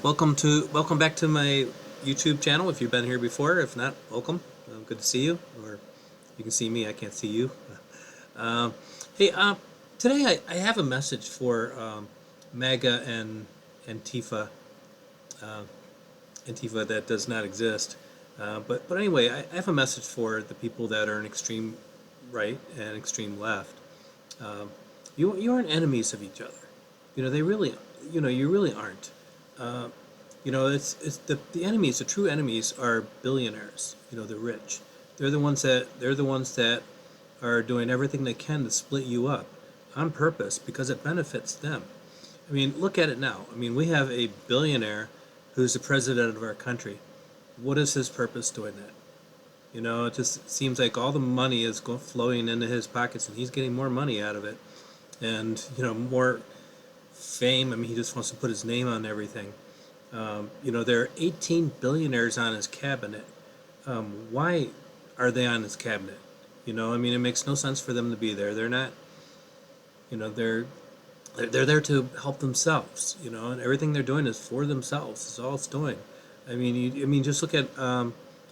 Welcome back to my YouTube channel. If you've been here before, if not, welcome. Good to see you. Or you can see me. I can't see you. Um, hey, today I have a message for MAGA and Antifa. Uh, Antifa that does not exist. But anyway, I have a message for the people that are in extreme right and extreme left. Um, you aren't enemies of each other. They really, you really aren't. Uh, it's the enemies. The true enemies are billionaires. The rich. They're the ones that are doing everything they can to split you up on purpose because it benefits them. I mean, look at it now. I mean, we have a billionaire who's the president of our country. What is his purpose doing that? It just seems like all the money is flowing into his pockets, and he's getting more money out of it, and more fame. I mean, he just wants to put his name on everything. There are 18 billionaires on his cabinet. Why are they on his cabinet? I mean, it makes no sense for them to be there. They're not. You know, they're there to help themselves. And everything they're doing is for themselves. Is all it's doing. I mean, just look at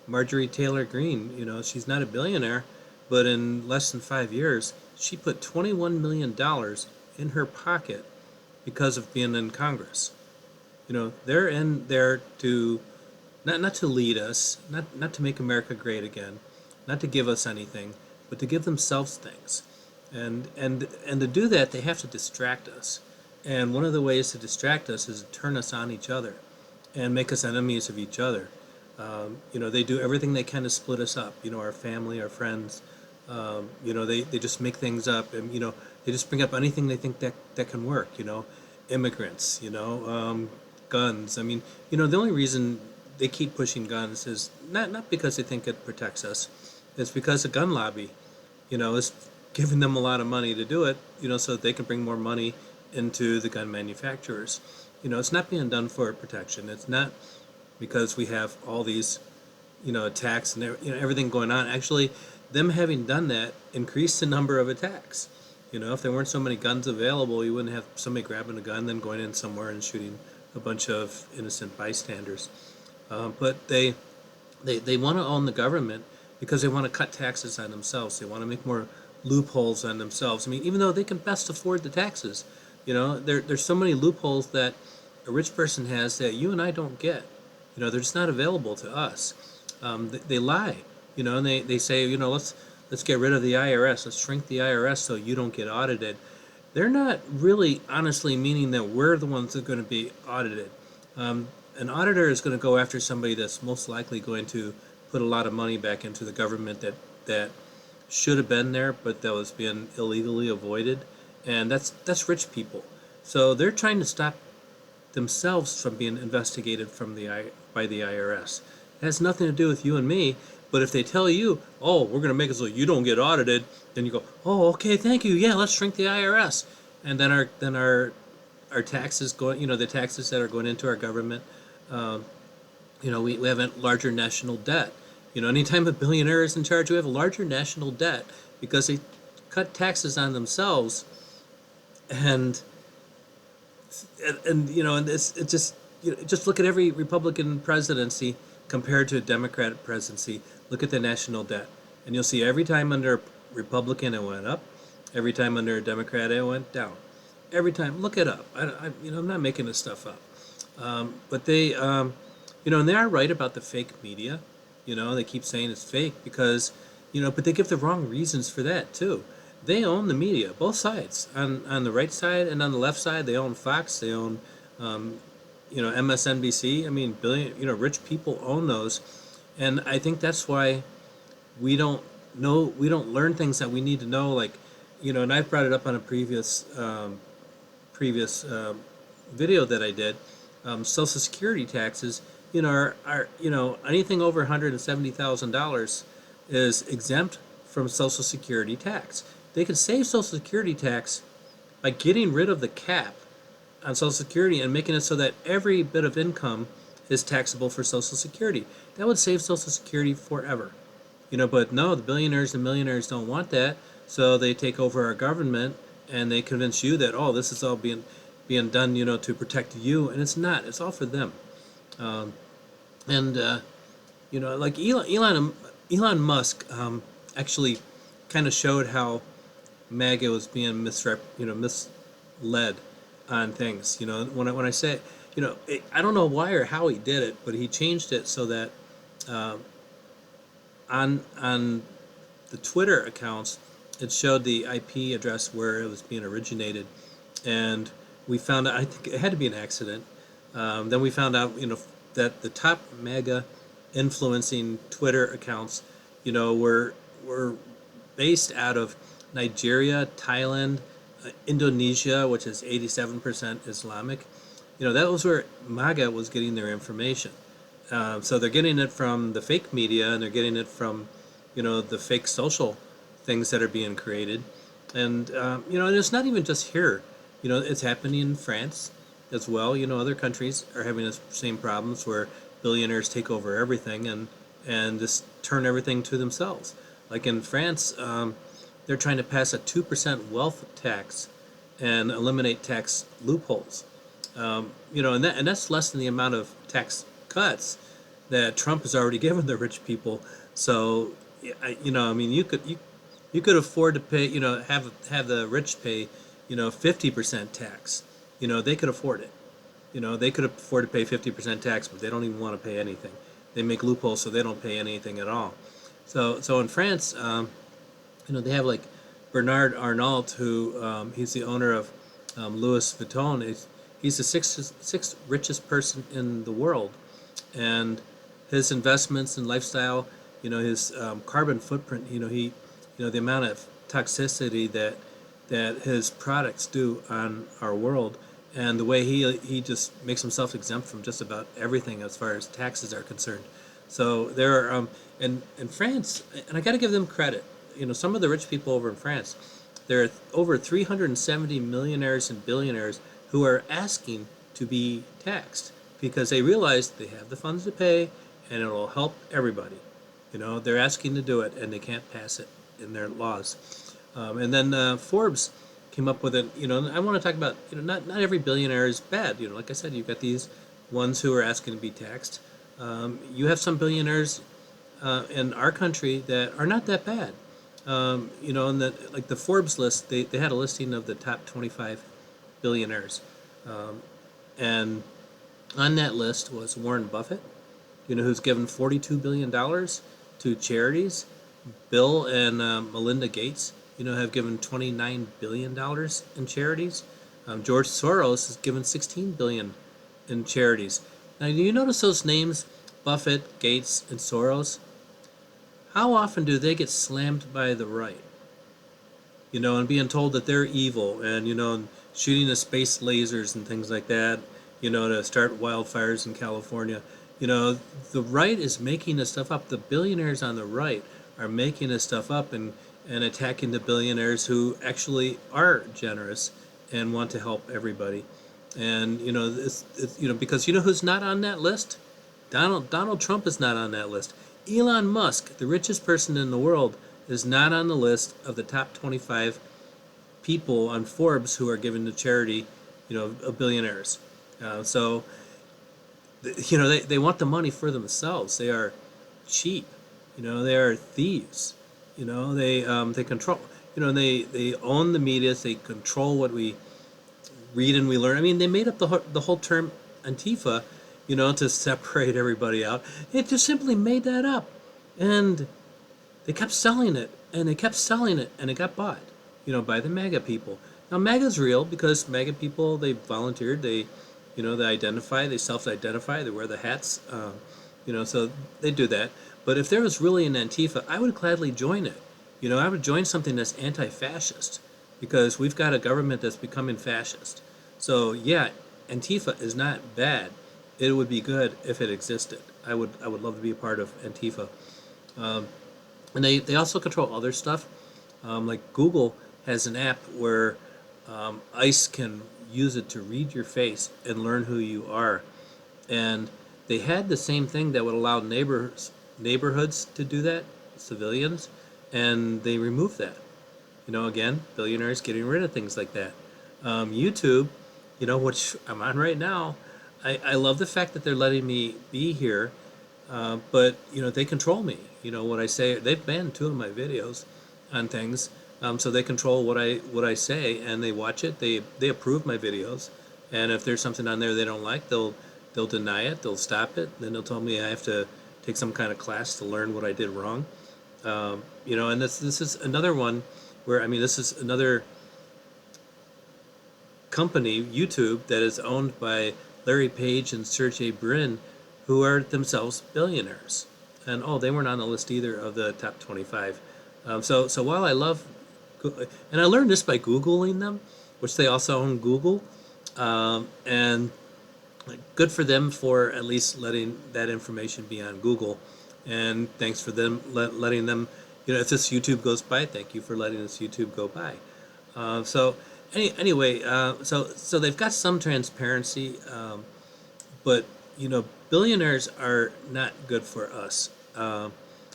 Marjorie Taylor Greene. She's not a billionaire, but in less than 5 years, she put $21 million in her pocket because of being in Congress. They're in there to not to lead us, not to make America great again, not to give us anything, but to give themselves things. And to do that, they have to distract us. And one of the ways to distract us is to turn us on each other and make us enemies of each other. They do everything they can to split us up. Our family, our friends. They just make things up, and they just bring up anything they think that can work. Immigrants. Guns. I mean, the only reason they keep pushing guns is not because they think it protects us. It's because the gun lobby, is giving them a lot of money to do it. So that they can bring more money into the gun manufacturers. It's not being done for protection. It's not because we have all these, attacks and everything going on. Actually, them having done that increased the number of attacks. If there weren't so many guns available, you wouldn't have somebody grabbing a gun, then going in somewhere and shooting a bunch of innocent bystanders. But they want to own the government because they want to cut taxes on themselves. They want to make more loopholes on themselves. I mean, even though they can best afford the taxes, there's so many loopholes that a rich person has that you and I don't get. They're just not available to us. They lie, and they say, let's get rid of the IRS. Let's shrink the IRS so you don't get audited. They're not really honestly meaning that we're the ones that are going to be audited. An auditor is going to go after somebody that's most likely going to put a lot of money back into the government that should have been there, but that was being illegally avoided, and that's rich people. So they're trying to stop themselves from being investigated by the IRS. It has nothing to do with you and me. But if they tell you, oh, we're going to make it so you don't get audited, then you go, oh, okay, thank you. Yeah, let's shrink the IRS, and then our taxes going, the taxes that are going into our government, we have a larger national debt. Anytime a billionaire is in charge, we have a larger national debt because they cut taxes on themselves, and it's just look at every Republican presidency compared to a Democratic presidency. Look at the national debt, and you'll see every time under a Republican it went up, every time under a Democrat it went down. Every time, look it up. I'm not making this stuff up. But they, and they are right about the fake media. They keep saying it's fake because, but they give the wrong reasons for that too. They own the media, both sides. On the right side and on the left side, they own Fox. They own, MSNBC. I mean, rich people own those, and I think that's why we don't learn things that we need to know. Like, and I brought it up on a previous video that I did. Social Security taxes, are anything over $170,000 is exempt from Social Security tax. They could save Social Security tax by getting rid of the cap on Social Security and making it so that every bit of income is taxable for Social Security. That would save Social Security forever. But no, the billionaires and millionaires don't want that, so they take over our government and they convince you that, oh, this is all being, being done, to protect you, and it's not. It's all for them. Um, and like Elon Musk actually kind of showed how MAGA was being misled on things. When I say, I don't know why or how he did it, but he changed it so that uh, on the Twitter accounts, it showed the IP address where it was being originated, and we found out. I think it had to be an accident. Then we found out, that the top MAGA influencing Twitter accounts, were based out of Nigeria, Thailand, Indonesia, which is 87% Islamic. That was where MAGA was getting their information. So they're getting it from the fake media, and they're getting it from, the fake social things that are being created. And it's not even just here. It's happening in France as well. Other countries are having the same problems where billionaires take over everything and just turn everything to themselves. Like in France, they're trying to pass a 2% wealth tax and eliminate tax loopholes. And that's less than the amount of tax cuts that Trump has already given the rich people. So, I mean, you could afford to pay, have the rich pay, 50% tax. They could afford it. They could afford to pay 50% tax, but they don't even want to pay anything. They make loopholes so they don't pay anything at all. So in France, they have like Bernard Arnault, who he's the owner of Louis Vuitton. He's the sixth richest person in the world, and his investments and lifestyle, his carbon footprint, the amount of toxicity that his products do on our world, and the way he just makes himself exempt from just about everything as far as taxes are concerned. So there are in France, and I got to give them credit. Some of the rich people over in France, there are over 370 millionaires and billionaires who are asking to be taxed because they realize they have the funds to pay and it will help everybody. They're asking to do it and they can't pass it in their laws. And then Forbes came up with it. I want to talk about, not every billionaire is bad. Like I said, you've got these ones who are asking to be taxed. You have some billionaires in our country that are not that bad. And that, like the Forbes list, they had a listing of the top 25 billionaires. And on that list was Warren Buffett, who's given $42 billion to charities. Bill and Melinda Gates, have given $29 billion in charities. George Soros has given $16 billion in charities. Now, do you notice those names, Buffett, Gates, and Soros? How often do they get slammed by the right? And being told that they're evil and, and shooting the space lasers and things like that, to start wildfires in California. The right is making this stuff up. The billionaires on the right are making this stuff up and attacking the billionaires who actually are generous and want to help everybody. And, because who's not on that list? Donald Trump is not on that list. Elon Musk, the richest person in the world, is not on the list of the top 25 people on Forbes who are given to charity, of billionaires. So, they want the money for themselves. They are cheap. They are thieves. They control. They own the media. They control what we read and we learn. I mean, they made up the whole term Antifa, to separate everybody out. It just simply made that up, and they kept selling it, and they kept selling it, and it got bought, by the MAGA people. Now, MAGA's real because MAGA people, they volunteered, they identify, they self-identify, they wear the hats, so they do that. But if there was really an Antifa, I would gladly join it. I would join something that's anti-fascist because we've got a government that's becoming fascist. So, yeah, Antifa is not bad. It would be good if it existed. I would love to be a part of Antifa. And they also control other stuff. Like Google has an app where ICE can use it to read your face and learn who you are. And they had the same thing that would allow neighborhoods to do that, civilians, and they removed that. Again, billionaires getting rid of things like that. YouTube, which I'm on right now. I love the fact that they're letting me be here, but they control me. What I say. They've banned two of my videos on things, so they control what I say, and they watch it. They approve my videos, and if there's something on there they don't like, they'll deny it. They'll stop it. Then they'll tell me I have to take some kind of class to learn what I did wrong. And this is another one where this is another company, YouTube, that is owned by Larry Page and Sergey Brin, who are themselves billionaires. And they weren't on the list either of the top 25. So while I love, and I learned this by Googling them, which they also own Google, and good for them for at least letting that information be on Google. And thanks for them letting them, if this YouTube goes by, thank you for letting this YouTube go by. Anyway, so they've got some transparency, but billionaires are not good for us.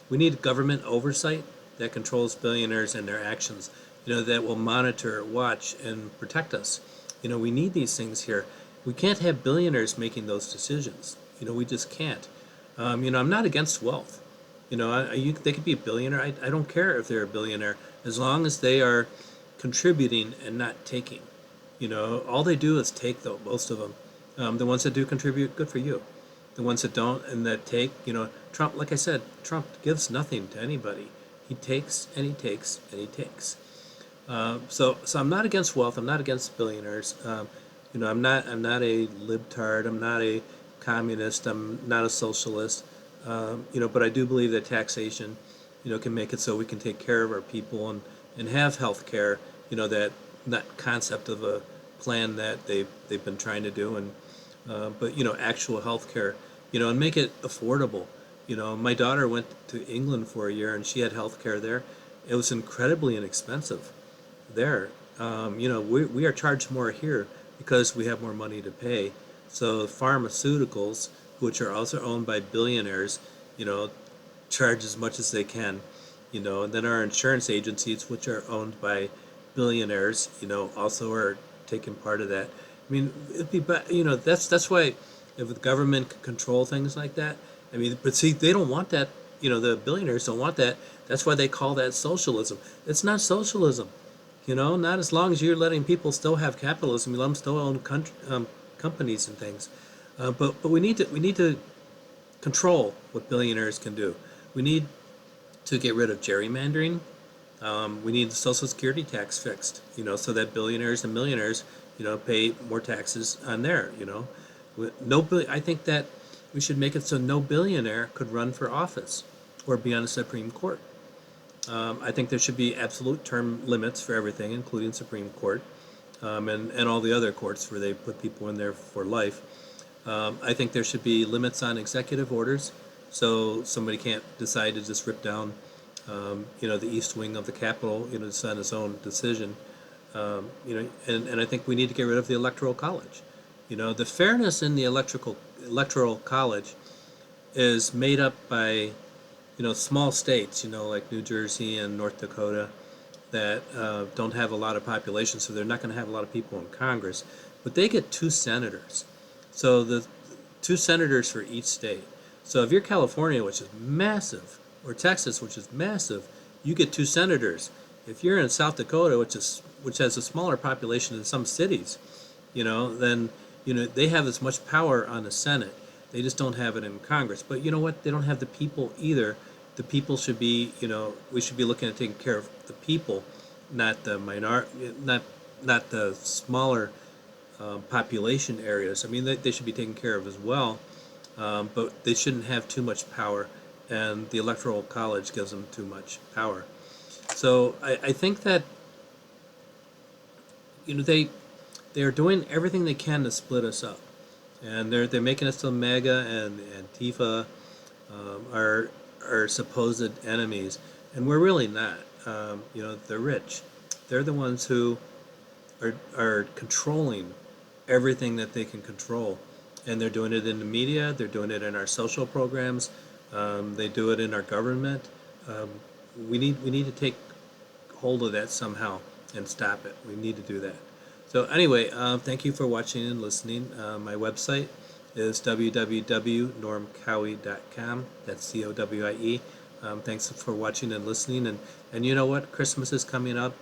We need government oversight that controls billionaires and their actions. That will monitor, watch, and protect us. We need these things here. We can't have billionaires making those decisions. We just can't. I'm not against wealth. They could be a billionaire. I don't care if they're a billionaire as long as they are contributing and not taking. All they do is take, though, most of them. The ones that do contribute, good for you. The ones that don't and that take, Trump, like I said, Trump gives nothing to anybody. He takes and he takes and he takes. So I'm not against wealth. I'm not against billionaires. I'm not a libtard. I'm not a communist. I'm not a socialist. But I do believe that taxation, can make it so we can take care of our people and have health care. That concept of a plan that they've been trying to do, but actual health care, and make it affordable. My daughter went to England for a year and she had health care there. It was incredibly inexpensive there. We are charged more here because we have more money to pay. So pharmaceuticals, which are also owned by billionaires, charge as much as they can. And then our insurance agencies, which are owned by billionaires, also are taking part of that. It'd be, that's why if the government could control things like that. But see, they don't want that. The billionaires don't want that. That's why they call that socialism. It's not socialism. Not as long as you're letting people still have capitalism. You let them still own companies and things. But we need to control what billionaires can do. We need to get rid of gerrymandering. We need the Social Security tax fixed, so that billionaires and millionaires, pay more taxes on there. I think that we should make it so no billionaire could run for office or be on the Supreme Court. I think there should be absolute term limits for everything, including Supreme Court, and all the other courts where they put people in there for life. I think there should be limits on executive orders, so somebody can't decide to just rip down, the east wing of the Capitol, just on its own decision. And I think we need to get rid of the Electoral College. The fairness in the Electoral College is made up by, small states, like New Jersey and North Dakota, that don't have a lot of population, so they're not going to have a lot of people in Congress. But they get two senators. So the two senators for each state. So if you're California, which is massive, or Texas, which is massive, you get two senators. If you're in South Dakota, which has a smaller population than some cities, then they have as much power on the Senate. They just don't have it in Congress. But you know what? They don't have the people either. The people should be, we should be looking at taking care of the people, not the not the smaller population areas. They should be taken care of as well, but they shouldn't have too much power, and the Electoral College gives them too much power. So I think that they are doing everything they can to split us up, and they're making us to MAGA and Antifa are supposed enemies, and we're really not. They're rich. They're the ones who are controlling everything that they can control, and they're doing it in the media. They're doing it in our social programs. They do it in our government. We need to take hold of that somehow and stop it. We need to do that. So anyway, thank you for watching and listening. My website is www.normcowie.com. That's COWIE. Thanks for watching and listening. And you know what? Christmas is coming up.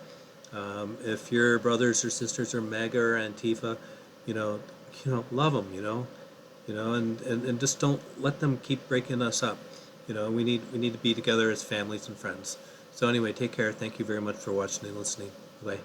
If your brothers or sisters are MAGA or Antifa, you know, love them. And just don't let them keep breaking us up. We need to be together as families and friends. So anyway, take care. Thank you very much for watching and listening. Bye.